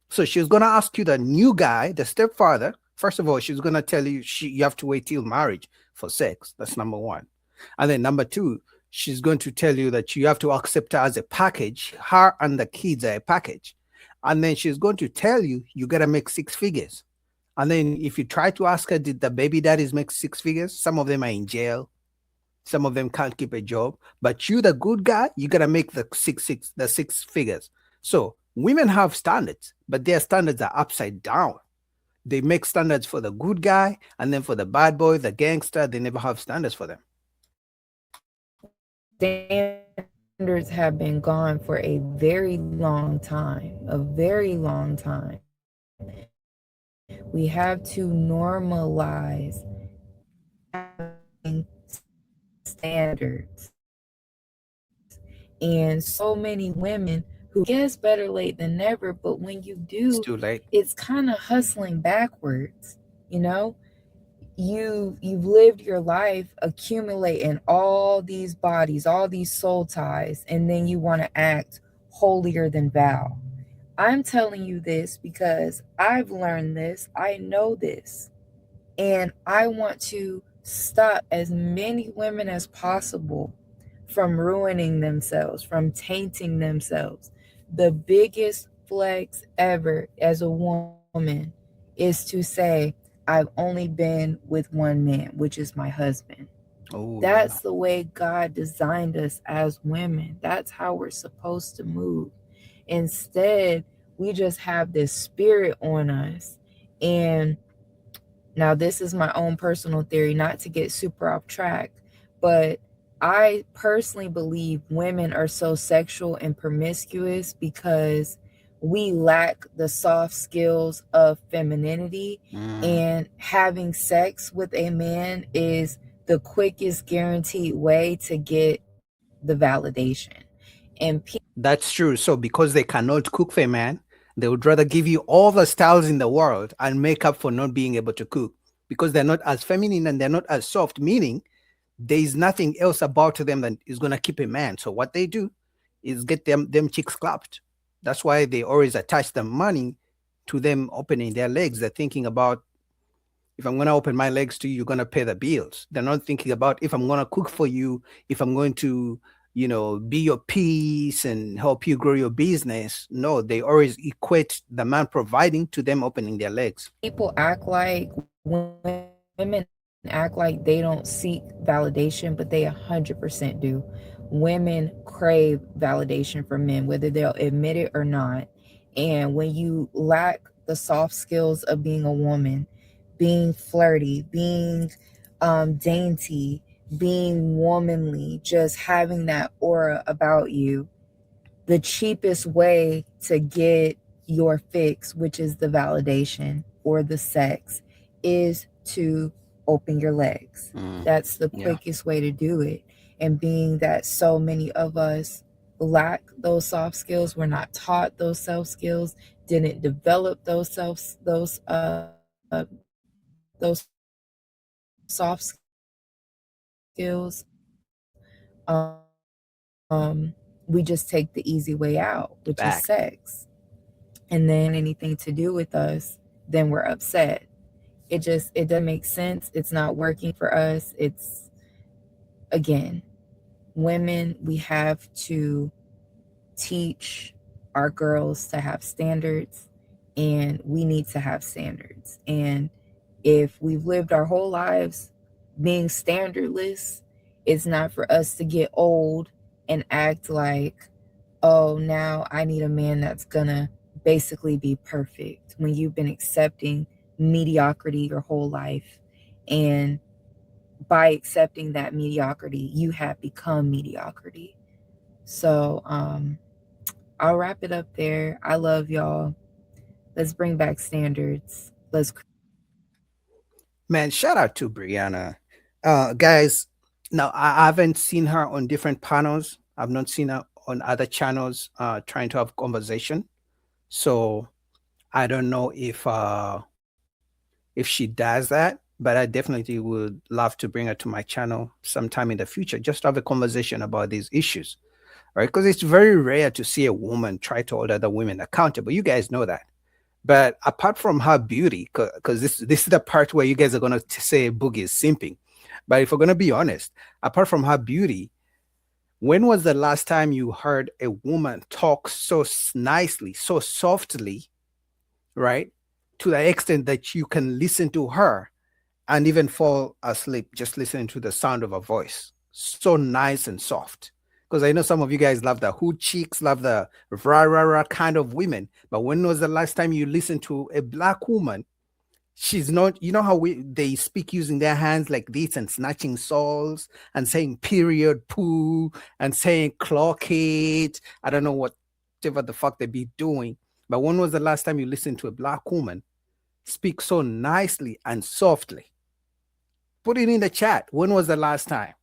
So she's gonna ask you the new guy, the stepfather. First of all, she's gonna tell you you have to wait till marriage for sex. That's number one. And then number two, she's going to tell you that you have to accept her as a package. Her and the kids are a package. And then she's going to tell you you gotta make six figures. And then if you try to ask her, did the baby daddies make six figures? Some of them are in jail. Some of them can't keep a job. But you, the good guy, you gotta make the six figures. So women have standards, but their standards are upside down. They make standards for the good guy, and then for the bad boy, the gangster, they never have standards for them. Standards have been gone for a very long time, a very long time. We have to normalize having standards. And so many women who guess better late than never, but when you It's do, too late. it's kind of hustling backwards, you know? You've lived your life accumulating all these bodies, all these soul ties, and then you want to act holier than thou. I'm telling you this because I've learned this, I know this, and I want to stop as many women as possible from ruining themselves, from tainting themselves. The biggest flex ever as a woman is to say, I've only been with one man, which is my husband. Oh yeah. That's the way God designed us as women. That's how we're supposed to move. Instead, we just have this spirit on us. And now, this is my own personal theory, not to get super off track, but I personally believe women are so sexual and promiscuous because we lack the soft skills of femininity, Mm. and having sex with a man is the quickest guaranteed way to get the validation. And That's true. So because they cannot cook for a man, they would rather give you all the styles in the world and make up for not being able to cook because they're not as feminine and they're not as soft, meaning there is nothing else about them that is going to keep a man. So what they do is get them chicks clapped. That's why they always attach the money to them opening their legs. They're thinking about, if I'm going to open my legs to you, you're going to pay the bills. They're not thinking about if I'm going to cook for you, if I'm going to, be your piece and help you grow your business. No, they always equate the man providing to them opening their legs. people act like women act like they don't seek validation, but they 100% do. Women crave validation from men, whether they'll admit it or not. And when you lack the soft skills of being a woman, being flirty, being dainty, being womanly, just having that aura about you, the cheapest way to get your fix, which is the validation or the sex, is to open your legs. Mm, That's the yeah. quickest way to do it. And being that so many of us lack those soft skills, we're not taught those self skills, didn't develop those soft skills, we just take the easy way out, which is Back. sex. And then anything to do with us, then we're upset. It doesn't make sense. It's not working for us. It's, again, women, we have to teach our girls to have standards, and we need to have standards. And if we've lived our whole lives being standardless, it's not for us to get old and act like, oh, now I need a man that's gonna basically be perfect when you've been accepting mediocrity your whole life. And by accepting that mediocrity, you have become mediocrity. So I'll wrap it up there. I love y'all. Let's bring back standards. Let's. Man, shout out to Brianna. Guys, now I haven't seen her on different panels. I've not seen her on other channels trying to have conversation. So I don't know if she does that, but I definitely would love to bring her to my channel sometime in the future, just to have a conversation about these issues. Right? Because it's very rare to see a woman try to hold other women accountable. You guys know that. But apart from her beauty, because this is the part where you guys are gonna say Boogie is simping. But if we're gonna be honest, apart from her beauty, when was the last time you heard a woman talk so nicely, so softly, right? To the extent that you can listen to her and even fall asleep just listening to the sound of her voice. So nice and soft. Because I know some of you guys love the hood cheeks, love the rah rah rah kind of women. But when was the last time you listened to a black woman? She's not, you know how they speak using their hands like this and snatching souls and saying period poo and saying clock it. I don't know whatever the fuck they be doing. But when was the last time you listened to a black woman speak so nicely and softly? Put it in the chat. When was the last time?